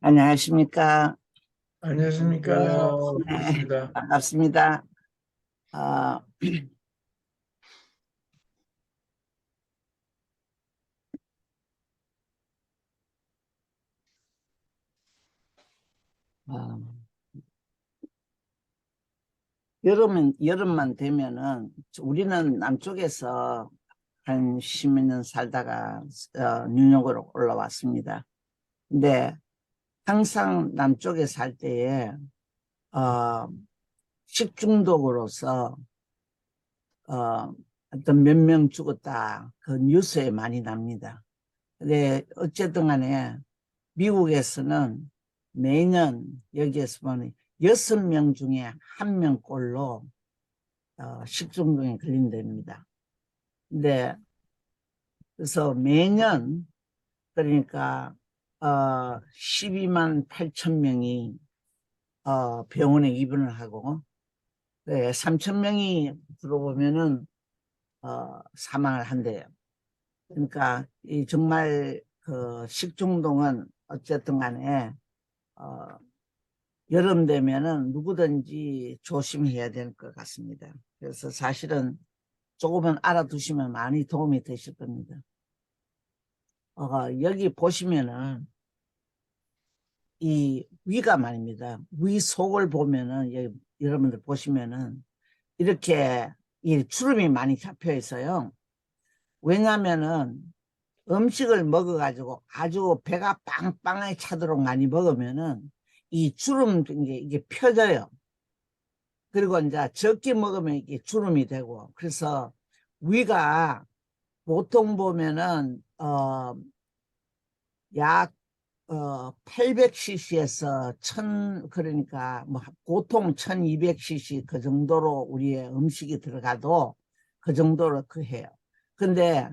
안녕하십니까. 안녕하십니까. 네, 반갑습니다. 반갑습니다. 어, 어, 여름만 되면은 우리는 남쪽에서 한 10몇 년 살다가 뉴욕으로 올라왔습니다. 근데 항상 남쪽에 살 때에 어, 식중독으로서 어떤 몇 명 죽었다 그 뉴스에 많이 납니다. 근데 어쨌든 간에 미국에서는 매년 여기에서 보면 6명 중에 1명꼴로 식중독에 걸린답니다. 근데 그래서 매년 그러니까 12만 8천 명이 병원에 입원을 하고 3천 명이 들어보면은 사망을 한대요. 그러니까 이 정말 그 식중독은 어쨌든 간에 어, 여름 되면은 누구든지 조심해야 될 것 같습니다. 그래서 사실은 조금은 알아두시면 많이 도움이 되실 겁니다. 여기 보시면은 이 위가 말입니다. 위 속을 보면은 여러분들 보시면은 이렇게 이 주름이 많이 잡혀 있어요. 왜냐면은 음식을 먹어가지고 아주 배가 빵빵하게 차도록 많이 먹으면은 이 주름 이게 펴져요. 그리고 이제 적게 먹으면 이게 주름이 되고, 그래서 위가 보통 보면은 약 800cc에서 1000, 그러니까 뭐 보통 1200cc 그 정도로 우리의 음식이 들어가도 그 정도로 해요. 근데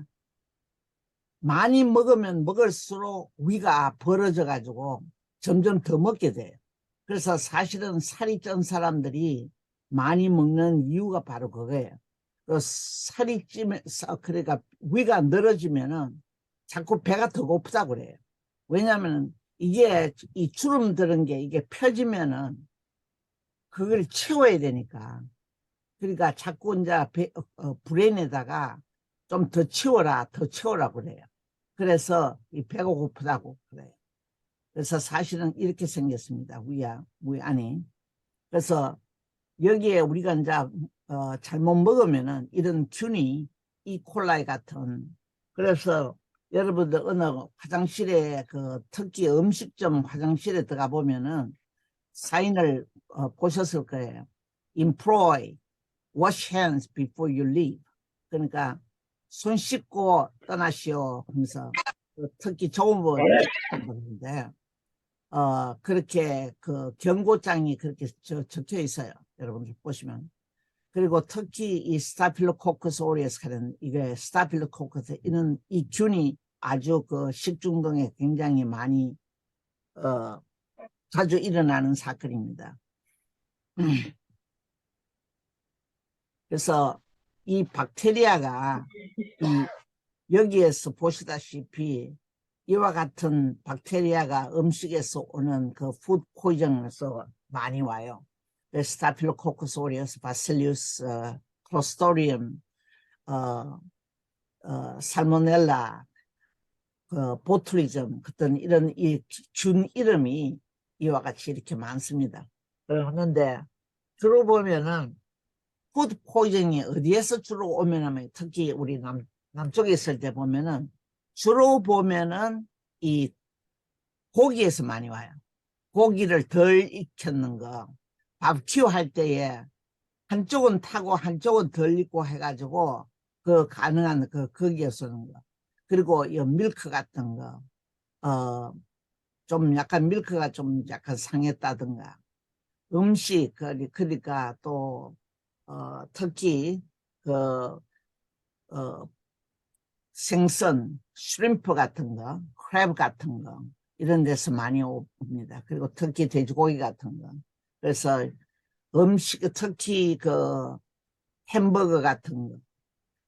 많이 먹으면 먹을수록 위가 벌어져 가지고 점점 더 먹게 돼요. 그래서 사실은 살이 찐 사람들이 많이 먹는 이유가 바로 그거예요. 살이 찌면서, 그러니까 위가 늘어지면은 자꾸 배가 더 고프다고 그래요. 왜냐하면 이게 이 주름 들은 게 이게 펴지면은 그걸 채워야 되니까. 그러니까 자꾸 이제 브레인에다가 좀 더 채워라, 더 채워라 그래요. 그래서 이 배가 고프다고 그래요. 그래서 사실은 이렇게 생겼습니다. 위 안이. 그래서 여기에 우리가 이제 잘못 먹으면은 이런 균이 이콜라이 같은, 그래서 여러분들 어느 화장실에 특히 음식점 화장실에 들어가 보면은 사인을 보셨을 거예요. Employ, wash hands before you leave. 그러니까 손 씻고 떠나시오 하면서 특히 좋은 분인데 그렇게 그 경고장이 그렇게 적혀 있어요. 여러분들 보시면. 그리고 특히 이 스타필로코커스 오리에스 하는 이게 스타필로코커스 이런 이 균이 아주 그 식중독에 굉장히 많이 자주 일어나는 사건입니다. 그래서 이 박테리아가 여기에서 보시다시피 이와 같은 박테리아가 음식에서 오는 그 푸드 포이즌에서 많이 와요. 스타필로코커스 오리어스, 바실리우스, 클로스토리움, 살모넬라, 보툴리즘 같은 이런 이 균 이름이 이와 같이 이렇게 많습니다. 그런데 주로 보면은 푸드 포이즌이 어디에서 주로 오면 특히 우리 남쪽에 있을 때 보면은 주로 보면은 이 고기에서 많이 와요. 고기를 덜 익혔는 거. 바비큐 할 때에 한쪽은 타고 한쪽은 덜 익고 해가지고 그 가능한 거기에서 오는 거. 그리고 이 밀크 같은 거. 좀 약간 밀크가 좀 약간 상했다든가. 음식, 그러니까 또, 특히 그, 어, 생선, 슈림프 같은 거, 크랩 같은 거, 이런 데서 많이 옵니다. 그리고 특히 돼지고기 같은 거. 그래서 음식, 특히 그 햄버거 같은 거.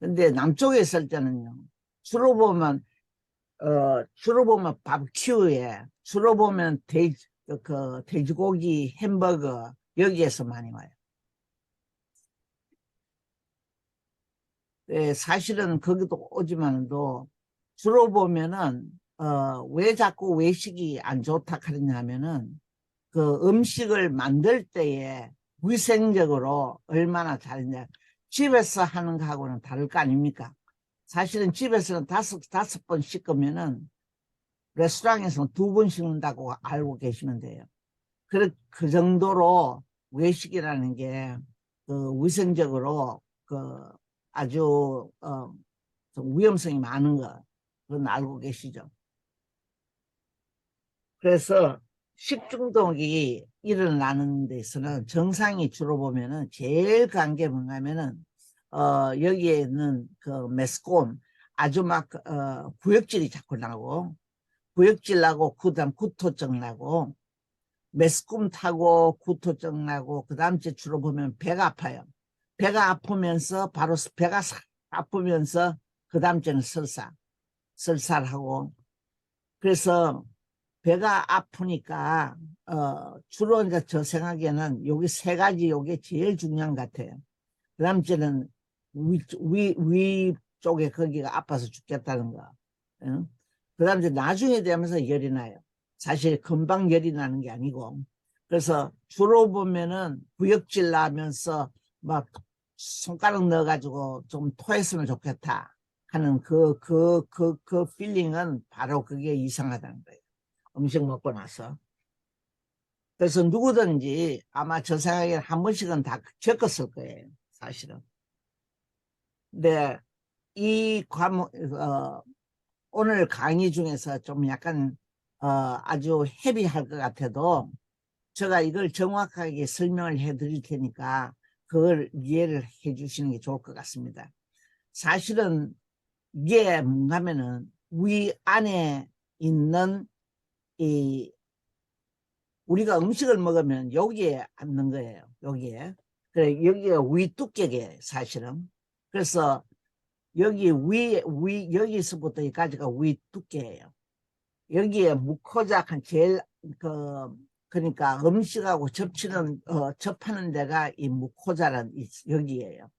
근데 남쪽에 있을 때는요, 주로 보면, 주로 보면 바비큐에, 주로 보면 돼지고기, 햄버거, 여기에서 많이 와요. 네, 사실은 거기도 오지만도 주로 보면은, 왜 자꾸 외식이 안 좋다 그러냐 하면은, 그 음식을 만들 때에 위생적으로 얼마나 다르냐. 집에서 하는 거하고는 다를 거 아닙니까? 사실은 집에서는 다섯 번 씻으면은 레스토랑에서는 두 번 씻는다고 알고 계시면 돼요. 그 정도로 외식이라는 게 그 위생적으로 그 아주 좀 위험성이 많은 거 그건 알고 계시죠? 그래서 식중독이 일어나는 데서는 정상이 주로 보면은 제일 간 게 뭔가 하면은 여기에는 그 메스콘 아주 막 구역질이 자꾸 나고 구역질 나고 그다음 구토증 나고 메스꿈 타고 구토증 나고 그다음 주 주로 보면 배가 아파요. 배가 아프면서 바로 배가 싹 아프면서 그다음 주는 설사하고 그래서 배가 아프니까 주로 이제 저 생각에는 여기 세 가지 요게 제일 중요한 것 같아요. 그다음 주는 위 쪽에 거기가 아파서 죽겠다는 거. 응? 그다음 이제 나중에 되면서 열이 나요. 사실 금방 열이 나는 게 아니고. 그래서 주로 보면은 구역질 나면서 막 손가락 넣어가지고 좀 토했으면 좋겠다 하는 그 필링은 바로 그게 이상하다는 거예요. 음식 먹고 나서. 그래서 누구든지 아마 저 생각에 한 번씩은 다 겪었을 거예요. 사실은. 근데 이 과목, 오늘 강의 중에서 좀 약간, 아주 헤비할 것 같아도 제가 이걸 정확하게 설명을 해 드릴 테니까 그걸 이해를 해 주시는 게 좋을 것 같습니다. 사실은 이게 뭔가 하면은 위 안에 있는 이 우리가 음식을 먹으면 여기에 앉는 거예요. 여기에. 그래, 여기가 위 두께게 사실은. 그래서 여기서부터 여기까지가 위 두께예요. 여기에 무코작한 제일, 그러니까 음식하고 접하는 데가 이 무코자란 여기에요.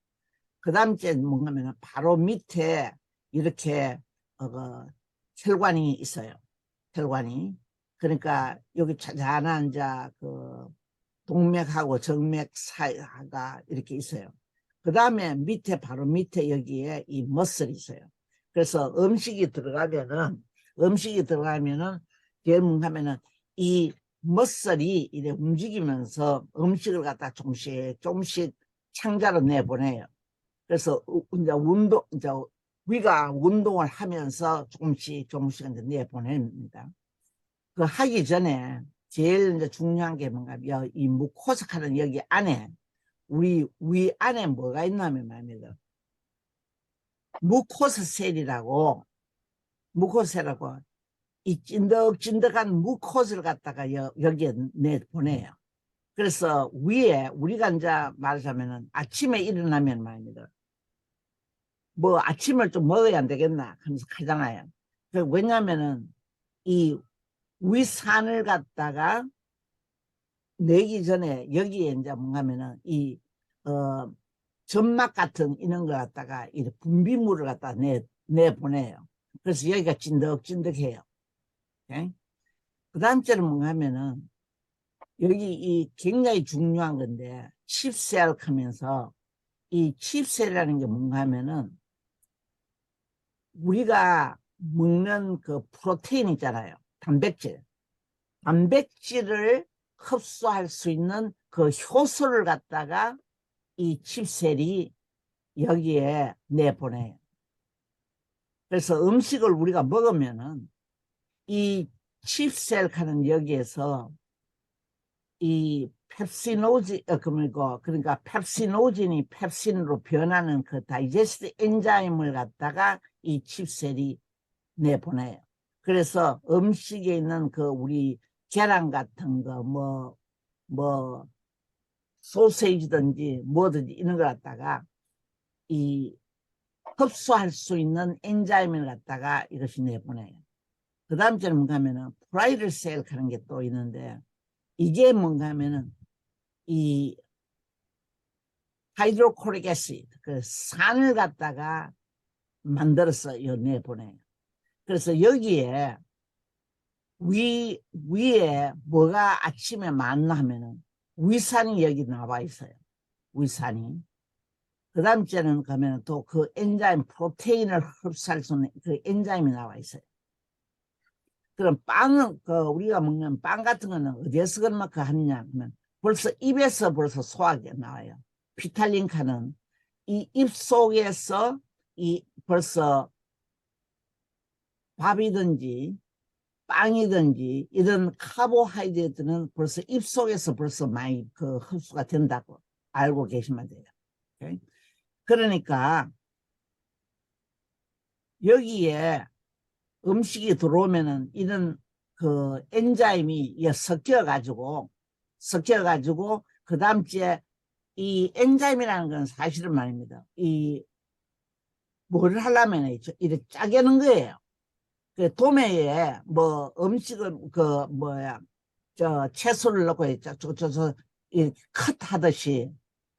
그 다음 째 뭔가 하면 바로 밑에 이렇게, 혈관이 있어요. 혈관이. 그러니까 여기 자잘한 동맥하고 정맥 사이가 이렇게 있어요. 그 다음에 바로 밑에 여기에 이 머슬이 있어요. 그래서 음식이 들어가면은, 하면은 이 머슬이 이래 움직이면서 음식을 갖다 조금씩 창자로 내보내요. 그래서 이제 위가 운동을 하면서 조금씩 이제 내보냅니다. 그 하기 전에 제일 이제 중요한 게 뭔가 이 무코스카는 여기 안에 우리 위 안에 뭐가 있냐면 말입니다. 무코스셀이라고 이 찐득찐득한 무코스를 갖다가 여기에 내보내요. 그래서 위에 우리가 이제 말하자면은 아침에 일어나면 말입니다. 뭐 아침을 좀 먹어야 안 되겠나 하면서 하잖아요. 왜냐면은 이 위산을 갖다가 내기 전에 여기에 이제 뭔가면은 점막 같은 이런 거 갖다가 이 분비물을 갖다 내보내요. 그래서 여기가 찐득찐득해요. 네? 그 다음째는 뭔가 하면은 여기 이 굉장히 중요한 건데 칩셀 하면서 이 칩셀이라는 게 뭔가 하면은 우리가 먹는 그 프로테인 있잖아요. 단백질을 흡수할 수 있는 그 효소를 갖다가 이 칩셀이 여기에 내보내요. 그래서 음식을 우리가 먹으면은 이 칩셀 하는 여기에서 이 그러니까 펩시노진이 펩신으로 변하는 그 다이제스트 엔자임을 갖다가 이 칩셀이 내보내요. 그래서 음식에 있는 그 우리 계란 같은 거, 뭐, 소세지든지 뭐든지 이런 걸 갖다가 이 흡수할 수 있는 엔자임을 갖다가 이것이 내보내요. 그 다음 주에는 뭔가 하면은 프라이드 셀 하는 게 또 있는데, 이게 뭔가 하면은 이 하이드로클로릭 애시드, 그 산을 갖다가 만들어서 내보내요. 그래서 여기에 위에 뭐가 아침에 많나 하면은 위산이 여기 나와 있어요. 위산이. 그 다음 주에는 가면 또 그 엔자임, 프로테인을 흡수할 수 있는 그 엔자임이 나와 있어요. 그럼 빵은, 우리가 먹는 빵 같은 거는 어디에서 그만큼 하느냐 하면 벌써 입에서 벌써 소화가 나와요. 피탈린카는 이 입 속에서 벌써 밥이든지 빵이든지 이런 카보하이드레이트는 벌써 입속에서 벌써 많이 흡수가 된다고 알고 계시면 돼요. 오케이? 그러니까 여기에 음식이 들어오면은 이런 엔자임이 섞여가지고 그 다음 주에 이 엔자임이라는 건 사실은 말입니다. 뭐를 하려면 이렇게 짜게는 거예요. 그 도매에 뭐 음식을 채소를 넣고 이 컷 하듯이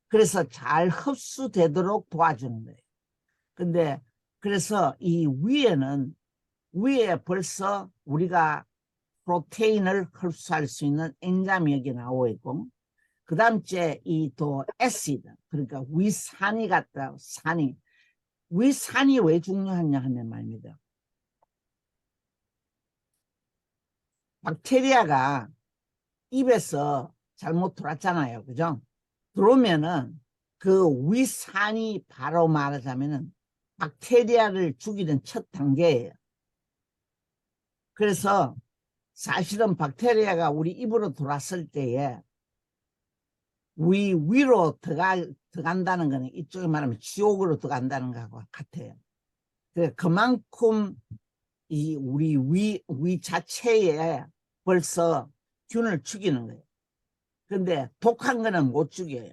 그래서 잘 흡수되도록 도와주는 거예요. 근데 그래서 이 위에 벌써 우리가 프로테인을 흡수할 수 있는 엔자임이 여기 나오고 있고, 그 다음 주에 또 애시드, 그러니까 위산이 위산이 왜 중요하냐 하면 말입니다. 박테리아가 입에서 잘못 들어왔잖아요. 그죠? 들어오면은 그 위산이 바로 말하자면은 박테리아를 죽이는 첫 단계예요. 그래서 사실은 박테리아가 우리 입으로 들어왔을 때에 위로 들어간다는 거는 이쪽에 말하면 지옥으로 들어간다는 거하고 같아요. 그만큼 우리 위 자체에 벌써 균을 죽이는 거예요. 근데 독한 거는 못 죽여요.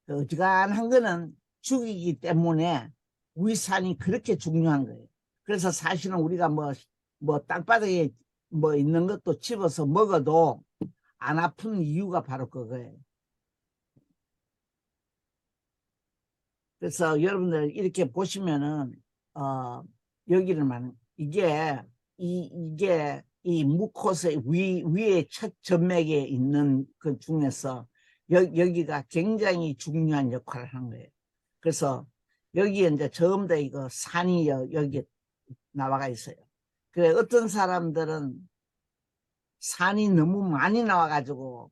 어지간한 거는 죽이기 때문에 위산이 그렇게 중요한 거예요. 그래서 사실은 우리가 땅바닥에 있는 것도 집어서 먹어도 안 아픈 이유가 바로 그거예요. 그래서 여러분들 이렇게 보시면은 여기를 말하는 이게 이 무코스 위에 첫 점맥에 있는 그 중에서 여기가 굉장히 중요한 역할을 하는 거예요. 그래서 여기에 이제 전부 다 이거 산이 여기 나와가 있어요. 그래 어떤 사람들은 산이 너무 많이 나와가지고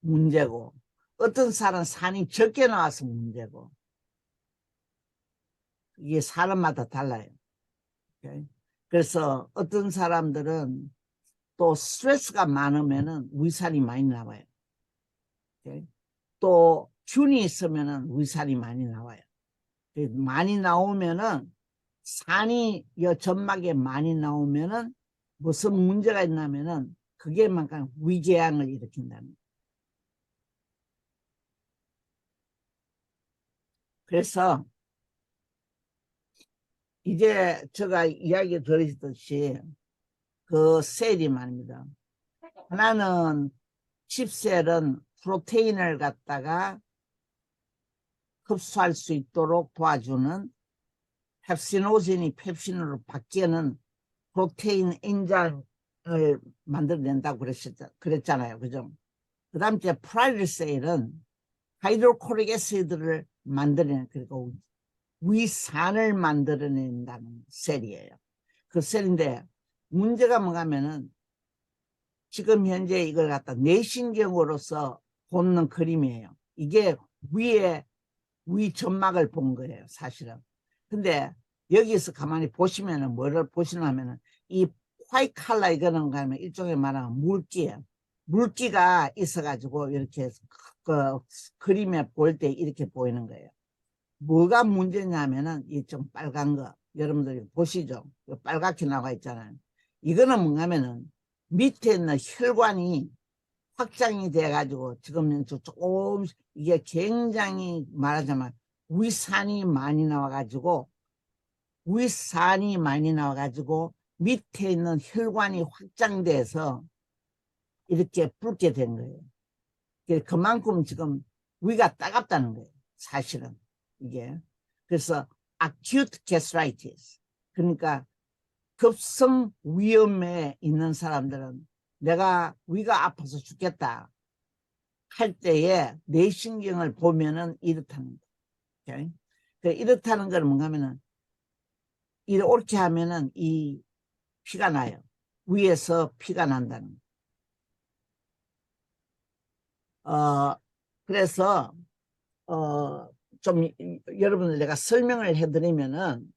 문제고, 어떤 사람은 산이 적게 나와서 문제고, 이게 사람마다 달라요. 오케이? 그래서 어떤 사람들은 또 스트레스가 많으면은 위산이 많이 나와요. 오케이? 또 균이 있으면은 위산이 많이 나와요. 많이 나오면은 산이 점막에 많이 나오면은 무슨 문제가 있냐면은 그게만큼 위궤양을 일으킨다는 거예요. 그래서 이제 제가 이야기 들으셨듯이 그 셀이 말입니다. 하나는 칩셀은 프로테인을 갖다가 흡수할 수 있도록 도와주는 펩시노젠이 펩신으로 바뀌는 프로테인 엔자임을 만들어낸다고 그랬잖아요. 그죠? 그 다음 째 프라이르셀은 하이드로클로릭 애시드를 만들어내는, 그리고 위산을 만들어낸다는 셀이에요. 그 셀인데 문제가 뭐냐면은 지금 현재 이걸 갖다 내신경으로서 보는 그림이에요. 이게 위 점막을 본 거예요, 사실은. 근데 여기서 가만히 보시면은 뭐를 보시냐면은 이 화이트 칼라 이거는 가면 일종의 말하면 물기예요. 물기가 있어가지고 이렇게 그 그림에 볼 때 이렇게 보이는 거예요. 뭐가 문제냐면은 이 좀 빨간 거 여러분들이 보시죠. 빨갛게 나와 있잖아요. 이거는 뭐냐면은 밑에 있는 혈관이 확장이 돼가지고 지금 조금 이게 굉장히 말하자면 위산이 많이 나와가지고 밑에 있는 혈관이 확장돼서 이렇게 붉게 된 거예요. 그만큼 지금 위가 따갑다는 거예요. 사실은 이게. 그래서 acute gastritis. 그러니까 급성 위염에 있는 사람들은 내가 위가 아파서 죽겠다 할 때에 뇌신경을 보면은 이렇다는 거예요. 이렇다는 건 뭔가 하면은 이렇게 하면은 이 피가 나요. 위에서 피가 난다는 거. 그래서 좀 여러분들 내가 설명을 해드리면은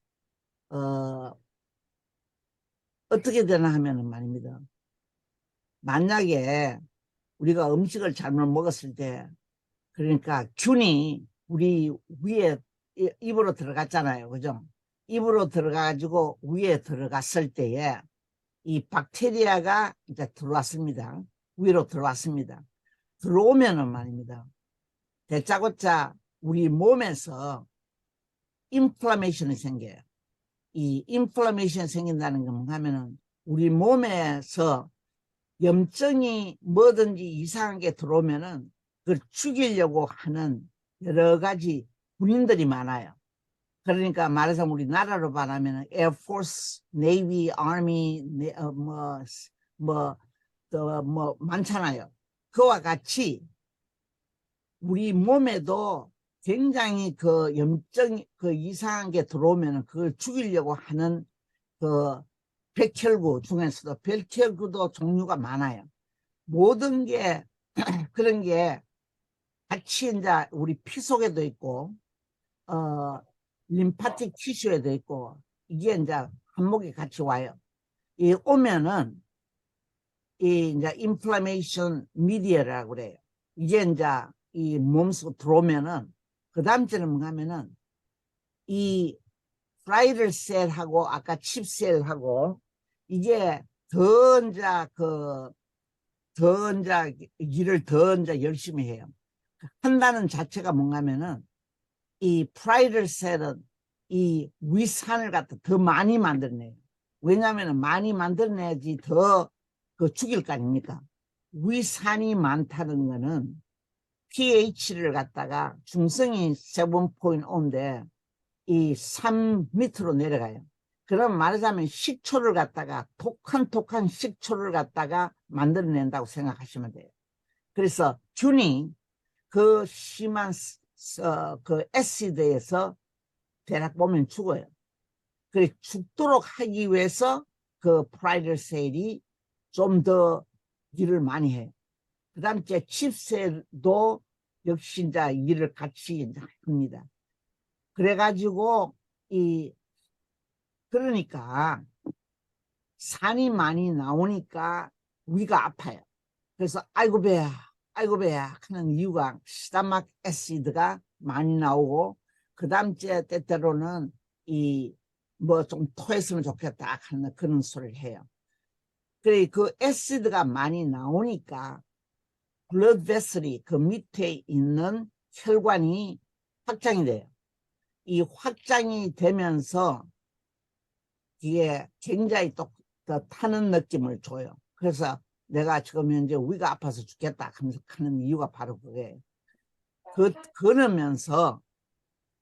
어떻게 되나 하면은 말입니다. 만약에 우리가 음식을 잘못 먹었을 때 그러니까 균이 우리 위에 입으로 들어갔잖아요. 그죠? 입으로 들어가가지고 위에 들어갔을 때에 이 박테리아가 이제 들어왔습니다. 위로 들어왔습니다. 들어오면은 말입니다. 다짜고짜 우리 몸에서 인플라메이션이 생겨요. 이 인플라메이션이 생긴다는 건 뭔가 하면은 우리 몸에서 염증이 뭐든지 이상한 게 들어오면은 그걸 죽이려고 하는 여러 가지 군인들이 많아요. 그러니까 말해서 우리나라로 말하면 에어포스, 네이비, 아미, 많잖아요. 그와 같이 우리 몸에도 굉장히 그 염증, 그 이상한 게 들어오면 그걸 죽이려고 하는 그 백혈구 중에서도 백혈구도 종류가 많아요. 모든 게 그런 게 같이 이제 우리 피 속에도 있고, 림파틱 티슈에도 있고, 이게 이제 한목에 같이 와요. 이 오면은 이 이제 인플라메이션 미디어라고 그래요. 이게 이제 이 몸속 들어오면은 그 다음 주는 뭔가 하면은 이 프라이드 셀하고 아까 칩셀하고 이게 더 이제 더 이제 일을 더 이제 열심히 해요. 한다는 자체가 뭔가 하면은 이 프라이드 셀은 이 위산을 갖다 더 많이 만들어내요. 왜냐하면 많이 만들어내야지 더 그 죽일 거 아닙니까? 위산이 많다는 거는 pH를 갖다가 중성이 7.0인데 이 3 밑으로 내려가요. 그럼 말하자면 식초를 갖다가 독한 식초를 갖다가 만들어낸다고 생각하시면 돼요. 그래서 균이 그 심한 그 애시드에서 대략 보면 죽어요. 그래 죽도록 하기 위해서 그 프라이드 셀이 좀 더 일을 많이 해요. 그 다음 에 칩셀도 역시 이제 일을 같이 이제 합니다. 그래가지고 그러니까 산이 많이 나오니까 위가 아파요. 그래서 아이고 배야 하는 이유가 시다막 애시드가 많이 나오고 그 다음 주에 때때로는 이 뭐 좀 토했으면 좋겠다 하는 그런 소리를 해요. 그래 그 애시드가 많이 나오니까 블러드 베슬이 그 밑에 있는 혈관이 확장이 돼요. 이 확장이 되면서 이게 굉장히 또 타는 느낌을 줘요. 그래서 내가 지금 현재 위가 아파서 죽겠다 하면서 하는 이유가 바로 그거예요. 그러면서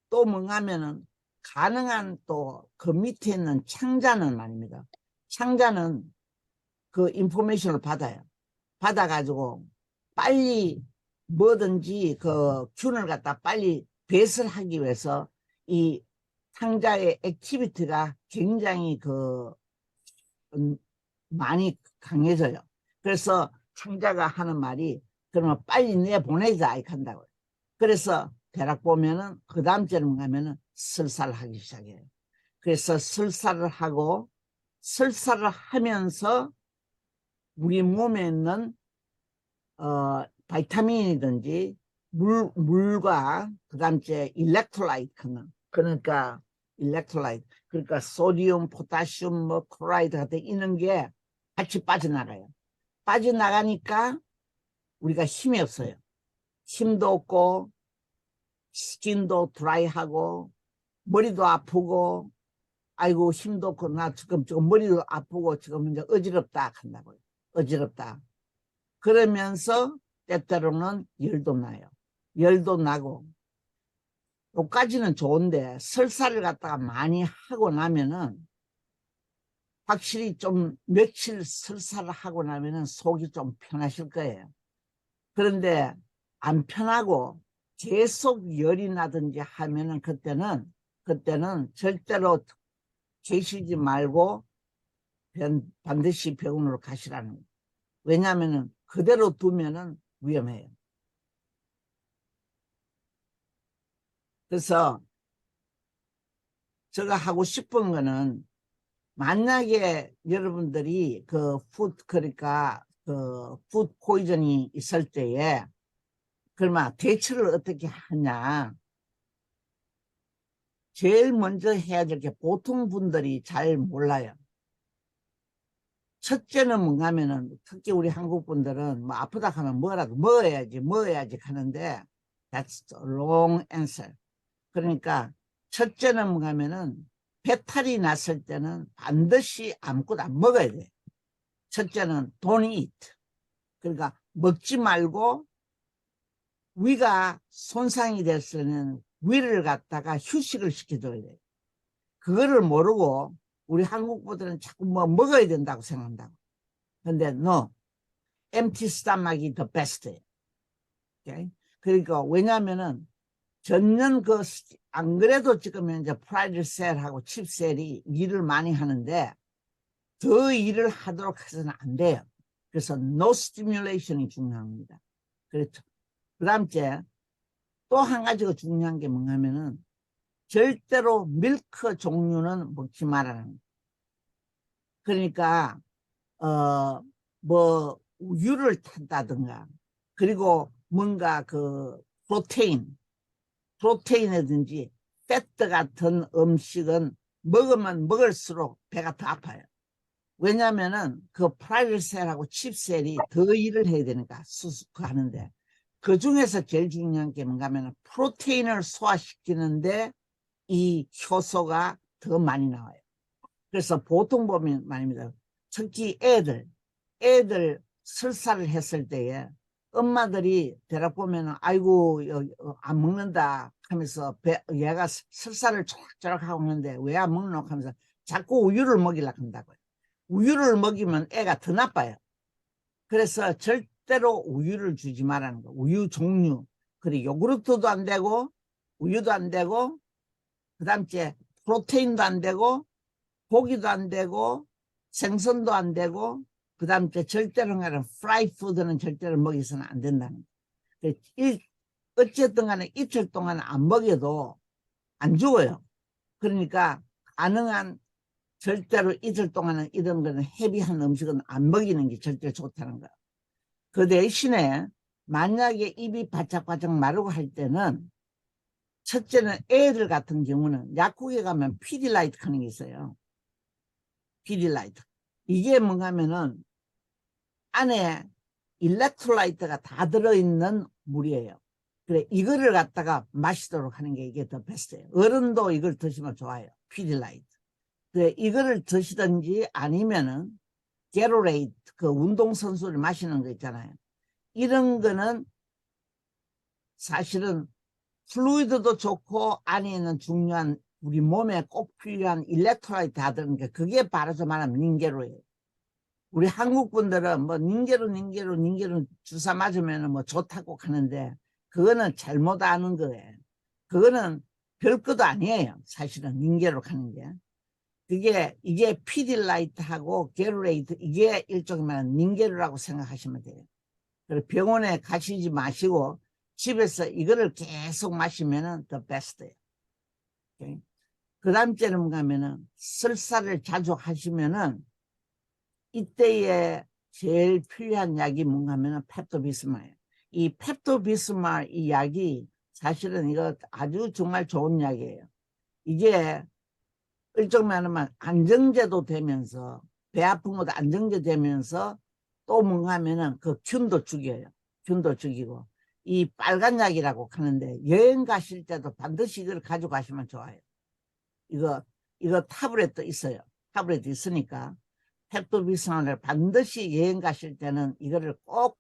또 뭔가 하면은 가능한 또 그 밑에 있는 창자는 말입니다. 창자는 그 인포메이션을 받아요. 받아가지고 빨리 뭐든지 그 균을 갖다 빨리 배설하기 위해서 이 창자의 액티비티가 굉장히 많이 강해져요. 그래서 창자가 하는 말이 그러면 빨리 내보내자 이렇게 한다고요. 그래서 대략 보면은 그 다음 주에는 가면은 설사를 하기 시작해요. 그래서 설사를 하고 설사를 하면서 우리 몸에 있는 바이타민이든지 물과 그 다음 주에 일렉트라이트는 그러니까 일렉트라이트 그러니까 소디움, 포타슘, 뭐 클로라이드 같은 이런 게 같이 빠져나가요. 빠져나가니까 우리가 힘이 없어요. 힘도 없고 스킨도 드라이하고 머리도 아프고 아이고 힘도 없고 나 지금 머리도 아프고 지금 이제 어지럽다 한다고요. 어지럽다. 그러면서 때때로는 열도 나요. 열도 나고 요까지는 좋은데 설사를 갖다가 많이 하고 나면은 확실히 좀 며칠 설사를 하고 나면은 속이 좀 편하실 거예요. 그런데 안 편하고 계속 열이 나든지 하면은 그때는 절대로 계시지 말고 반드시 병원으로 가시라는 거예요. 왜냐하면은 그대로 두면은 위험해요. 그래서 제가 하고 싶은 거는 만약에 여러분들이 그러니까 그 푸드 포이즌이 있을 때에 그러면 대처를 어떻게 하냐. 제일 먼저 해야 될 게 보통 분들이 잘 몰라요. 첫째는 뭔가 하면은 특히 우리 한국 분들은 뭐 아프다 하면 뭐라도 먹어야지 하는데 that's a wrong answer. 그러니까 첫째는 뭔가 하면은 배탈이 났을 때는 반드시 아무것도 안 먹어야 돼. 첫째는 don't eat. 그러니까 먹지 말고 위가 손상이 됐으면 위를 갖다가 휴식을 시켜줘야 돼. 그거를 모르고 우리 한국분들은 자꾸 뭐 먹어야 된다고 생각한다고. 근데 no, empty stomach이 the best. Okay? 그러니까 왜냐하면은 전년 안 그래도 지금 이제 프라이드 셀하고 칩셀이 일을 많이 하는데 더 일을 하도록 해서는 안 돼요. 그래서 no stimulation이 중요합니다. 그렇죠. 그 다음째 또 한 가지가 중요한 게 뭔가 하면은 절대로 밀크 종류는 먹지 말라는 거예요. 그러니까 뭐 우유를 탄다든가 그리고 뭔가 프로테인이라든지 패트 같은 음식은 먹으면 먹을수록 배가 더 아파요. 왜냐면은 그 프라이드셀하고 칩셀이 더 일을 해야 되니까 하는데 그 중에서 제일 중요한 게 뭔가 하면 프로테인을 소화시키는데 이 효소가 더 많이 나와요. 그래서 보통 보면 말입니다. 특히 애들 설사를 했을 때에 엄마들이 대략 보면 아이고 안 먹는다 하면서 얘가 설사를 쫙쫙 하고 있는데 왜 안 먹노 하면서 자꾸 우유를 먹이려고 한다고요. 우유를 먹이면 애가 더 나빠요. 그래서 절대로 우유를 주지 말라는 거. 우유 종류. 그리고 요구르트도 안 되고 우유도 안 되고 그 다음째 프로테인도 안 되고 고기도 안 되고 생선도 안 되고 그 다음째 절대로 프라이 푸드는 절대로 먹여서는 안 된다는 거예요. 어쨌든 간에 이틀 동안 안 먹여도 안 죽어요. 그러니까 가능한 절대로 이틀 동안은 이런 거는 헤비한 음식은 안 먹이는 게 절대 좋다는 거예요. 그 대신에 만약에 입이 바짝바짝 마르고 할 때는 첫째는 애들 같은 경우는 약국에 가면 피디라이트 하는 게 있어요. 피디라이트. 이게 뭔가 하면은 안에 일렉트로라이트가 다 들어있는 물이에요. 그래, 이거를 갖다가 마시도록 하는 게 이게 더 베스트예요. 어른도 이걸 드시면 좋아요. 피디라이트. 그래, 이거를 드시든지 아니면은 게로레이트, 그 운동선수를 마시는 거 있잖아요. 이런 거는 사실은 플루이드도 좋고 안에 있는 중요한 우리 몸에 꼭 필요한 일렉트로라이트 다 들은 게 그게 바로 저 말하면 닌게로예요. 우리 한국 분들은 뭐 닌게로 주사 맞으면 뭐 좋다고 하는데 그거는 잘못 아는 거예요. 그거는 별것도 아니에요. 사실은 닌게로 하는 게. 이게 피딜라이트하고 게루레이트 이게 일종의 말하는 닌게로라고 생각하시면 돼요. 그리고 병원에 가시지 마시고 집에서 이거를 계속 마시면은 더 베스트예요. 오케이? 그 다음째는 뭔가 하면은 설사를 자주 하시면은 이때에 제일 필요한 약이 뭔가 하면은 펩토비스마예요. 이 펩토비스마 이 약이 사실은 이거 아주 정말 좋은 약이에요. 이게 일종의 말하면 안정제도 되면서 배 아픈 것도 안정제 되면서 또 뭔가 하면은 그 균도 죽여요. 균도 죽이고 이 빨간 약이라고 하는데 여행 가실 때도 반드시 이걸 가져가시면 좋아요. 이거 이거 타블렛도 있어요. 타블렛도 있으니까 펩토비스만을 반드시 여행 가실 때는 이거를 꼭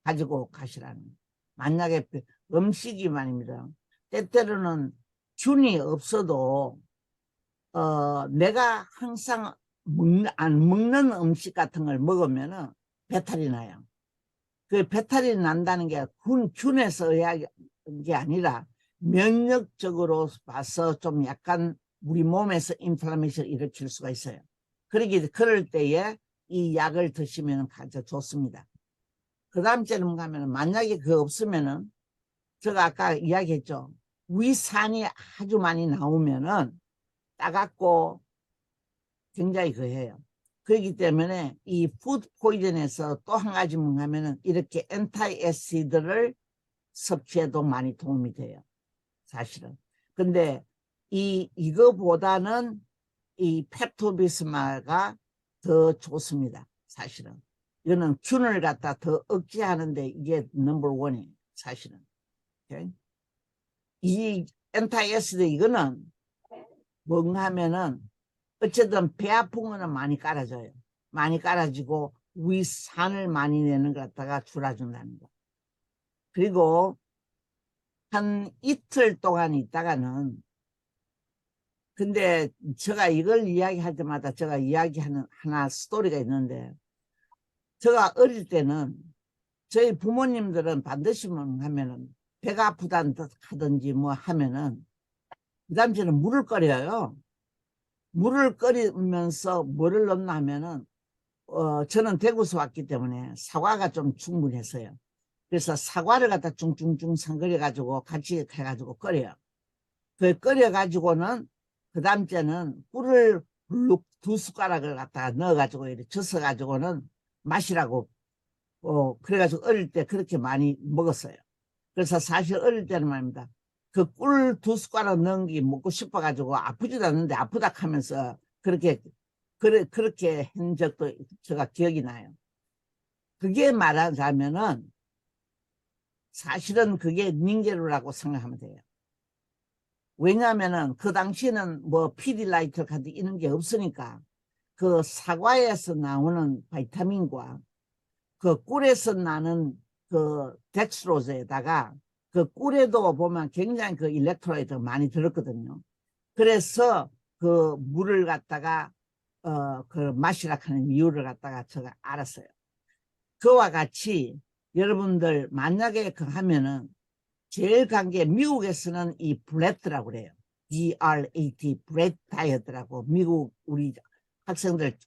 가지고 가시라는 거예요. 만약에 음식이 말입니다. 때때로는 균이 없어도 내가 항상 안 먹는 음식 같은 걸 먹으면은 배탈이 나요. 그 배탈이 난다는 게 균에서 의한 게 아니라 면역적으로 봐서 좀 약간 우리 몸에서 인플라메이션을 일으킬 수가 있어요. 그럴 때에 이 약을 드시면 아주 좋습니다. 그 다음 때는 가면은 만약에 그거 없으면은 제가 아까 이야기했죠. 위산이 아주 많이 나오면은 따갑고 굉장히 그해요. 그렇기 때문에 이 푸드 포이즌에서 또 한 가지 하면은 이렇게 엔타이애시드를 섭취해도 많이 도움이 돼요. 사실은. 근데 이거보다는 이 펩토비스마가 더 좋습니다. 사실은. 이거는 균을 갖다 더 억제하는데 이게 넘버 원이에요. 사실은. 오케이? 이 엔타이애시드 이거는 뭔가 하면은 어쨌든 배 아픈 거는 많이 깔아줘요. 많이 깔아주고 위산을 많이 내는 것 갖다가 줄여준다는 거. 그리고 한 이틀 동안 있다가는 근데 제가 이걸 이야기할 때마다 제가 이야기하는 하나 스토리가 있는데 제가 어릴 때는 저희 부모님들은 반드시 뭐 하면은 배가 아프다든지 뭐 하면은 그 당시에는 물을 끓여요. 물을 끓이면서 뭐를 넣나 하면은 저는 대구에서 왔기 때문에 사과가 좀 충분했어요. 그래서 사과를 갖다 중중중 상거려 가지고 같이 해가지고 끓여요. 그 끓여 가지고는 그 다음 때는 꿀을 두 숟가락을 갖다가 넣어 가지고 이렇게 젖어 가지고는 마시라고 그래가지고 어릴 때 그렇게 많이 먹었어요. 그래서 사실 어릴 때는 말입니다. 그 꿀 두 숟가락 넣은 게 먹고 싶어가지고 아프지도 않는데 아프다 하면서 그렇게 한 적도 제가 기억이 나요. 그게 말하자면은 사실은 그게 닌게루라고 생각하면 돼요. 왜냐하면은 그 당시에는 뭐 피디라이트 같은 이런 게 없으니까 그 사과에서 나오는 바이타민과 그 꿀에서 나는 그 덱스트로즈에다가 그 꿀에도 보면 굉장히 그 일렉트로이드 많이 들었거든요. 그래서 그 물을 갖다가 그 마시라 하는 이유를 갖다가 제가 알았어요. 그와 같이 여러분들 만약에 그 하면은 제일 간 게 미국에서는 이 브레트라고 그래요. BRAT, 브레트 다이어트라고 미국 우리 학생들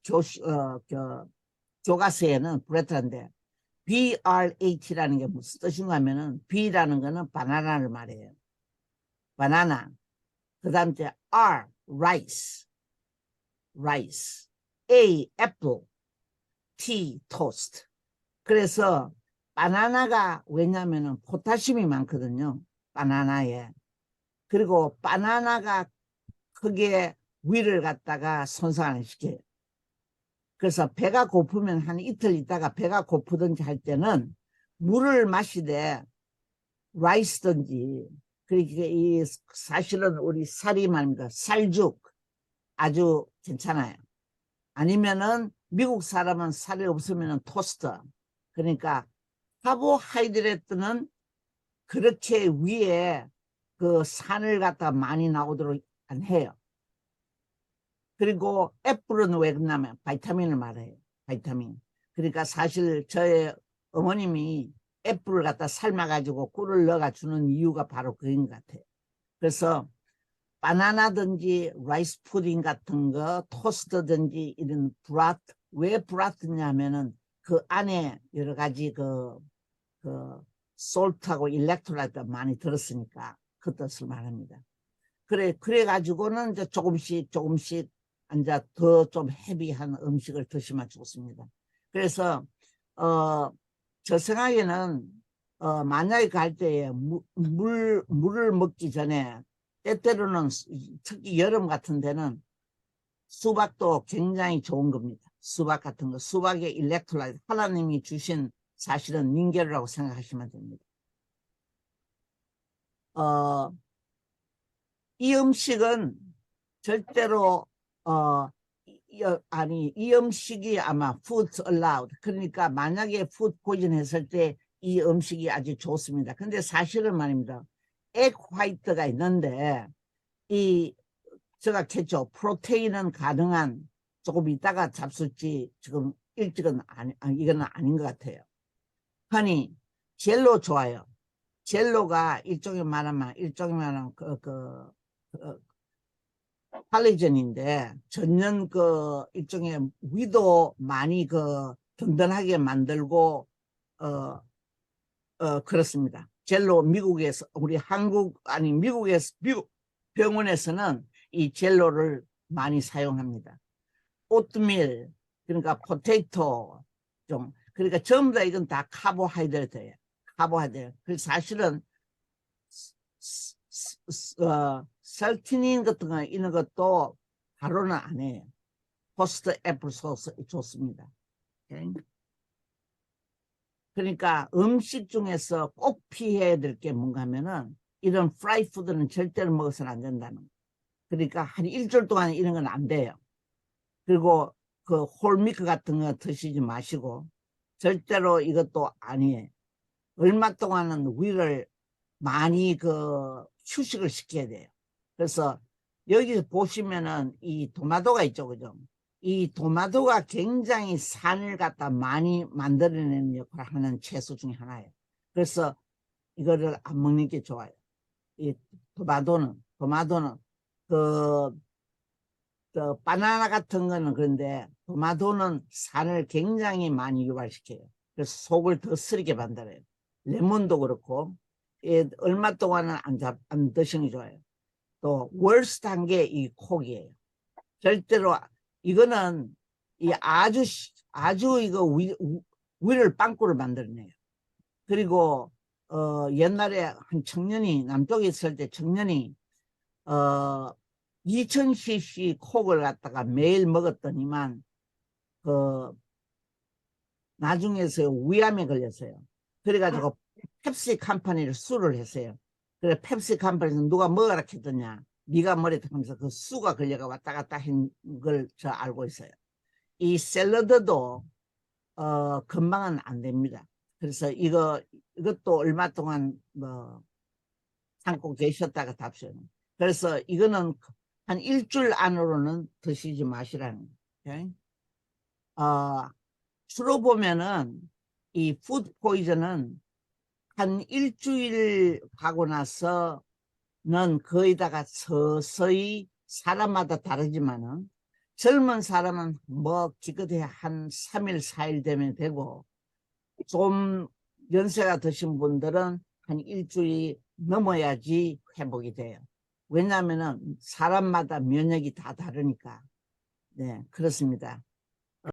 교과서에는 브레트인데 BRAT라는 게 무슨 뜻인가 하면은 B라는 거는 바나나를 말해요. 바나나. 그 다음 에 R, rice, rice. A, apple. T, toast. 그래서 바나나가 왜냐면은 포타슘이 많거든요. 바나나에. 그리고 바나나가 크게 위를 갖다가 손상을 시켜요. 그래서 배가 고프면 한 이틀 있다가 배가 고프든지 할 때는 물을 마시되 라이스든지 그러니까 이 사실은 우리 살이 말입니다. 살죽 아주 괜찮아요. 아니면은 미국 사람은 살이 없으면 토스트. 그러니까 카보하이드레트는 그렇게 위에 그 산을 갖다 많이 나오도록 안 해요. 그리고 애플은 왜 그러냐면 바이타민을 말해요. 바이타민. 그러니까 사실 저의 어머님이 애플을 갖다 삶아가지고 꿀을 넣어가 주는 이유가 바로 그인 것 같아요. 그래서 바나나든지 라이스 푸딩 같은 거, 토스트든지 이런 브라트, 왜 브라트냐 하면은 그 안에 여러 가지 그 솔트하고 일렉트로라이트가 많이 들었으니까 그 뜻을 말합니다. 그래가지고는 이제 조금씩 이제 더 좀 헤비한 음식을 드시면 좋습니다. 그래서, 저 생각에는, 만약에 갈 때에 물을 먹기 전에 때때로는 특히 여름 같은 데는 수박도 굉장히 좋은 겁니다. 수박 같은 거, 수박의 일렉트로라이트, 하나님이 주신 사실은 닌겔이라고 생각하시면 됩니다. 이 음식은 절대로 이 음식이 아마 food allowed. 그러니까 만약에 food poison 했을 때 이 음식이 아주 좋습니다. 근데 사실은 말입니다. egg white가 있는데 제가 켰죠. 프로테인은 가능한 조금 이따가 잡수지 지금 일찍은 이거는 아닌 것 같아요. 허니 젤로 좋아요. 젤로가 일종의 말하면 팔리전인데 전년 일종의 위도 많이 든든하게 만들고 그렇습니다. 젤로 미국에서 미국 병원에서는 이 젤로를 많이 사용합니다. 오트밀 그러니까 포테이토 그러니까 전부 다 이건 다 카보하이드레이트예요. 카보하이드레이트. 그래서 사실은 셀티닌 같은 거 이런 것도 바로는 안 해요. 포스트 애플 소스 좋습니다. 오케이? 그러니까 음식 중에서 꼭 피해야 될 게 뭔가 하면은 이런 프라이 푸드는 절대로 먹어서는 안 된다는 거예요. 그러니까 한 일주일 동안 이런 건 안 돼요. 그리고 홀미크 같은 거 드시지 마시고 절대로 이것도 아니에요. 얼마 동안은 위를 많이 휴식을 시켜야 돼요. 그래서 여기서 보시면은 이 도마도가 있죠, 그죠? 이 도마도가 굉장히 산을 갖다 많이 만들어내는 역할을 하는 채소 중에 하나예요. 그래서 이거를 안 먹는 게 좋아요. 이 도마도는 바나나 같은 거는 그런데 도마도는 산을 굉장히 많이 유발시켜요. 그래서 속을 더 쓰리게 만들어요. 레몬도 그렇고 얼마 동안은 안 드시는 게 좋아요. 또 월스트한 게 이 콕이에요. 절대로 이거는 아주 이거 위를 빵꾸를 만들어내요. 그리고 옛날에 한 청년이 남쪽에 있을 때 청년이 2000cc 콕을 갖다가 매일 먹었더니만 나중에서 위암에 걸렸어요. 그래가지고 펩시 컴퍼니를 수를 했어요. 그래 펩시 컴퍼니에서 누가 먹으라 했더냐 네가 뭐랬다 하면서 그 수가 걸려가 왔다 갔다 한 걸 저 알고 있어요. 이 샐러드도 금방은 안 됩니다. 그래서 이것도 얼마 동안 참고 계셨다가 답시는. 그래서 이거는 한 일주일 안으로는 드시지 마시라는 거예요. 주로 보면은 이 푸드 포이즌은 한 일주일 가고 나서는 거의다가 서서히 사람마다 다르지만은 젊은 사람은 뭐 기껏해 한 3일 4일 되면 되고 좀 연세가 드신 분들은 한 일주일이 넘어야지 회복이 돼요. 왜냐하면은 사람마다 면역이 다 다르니까. 네, 그렇습니다.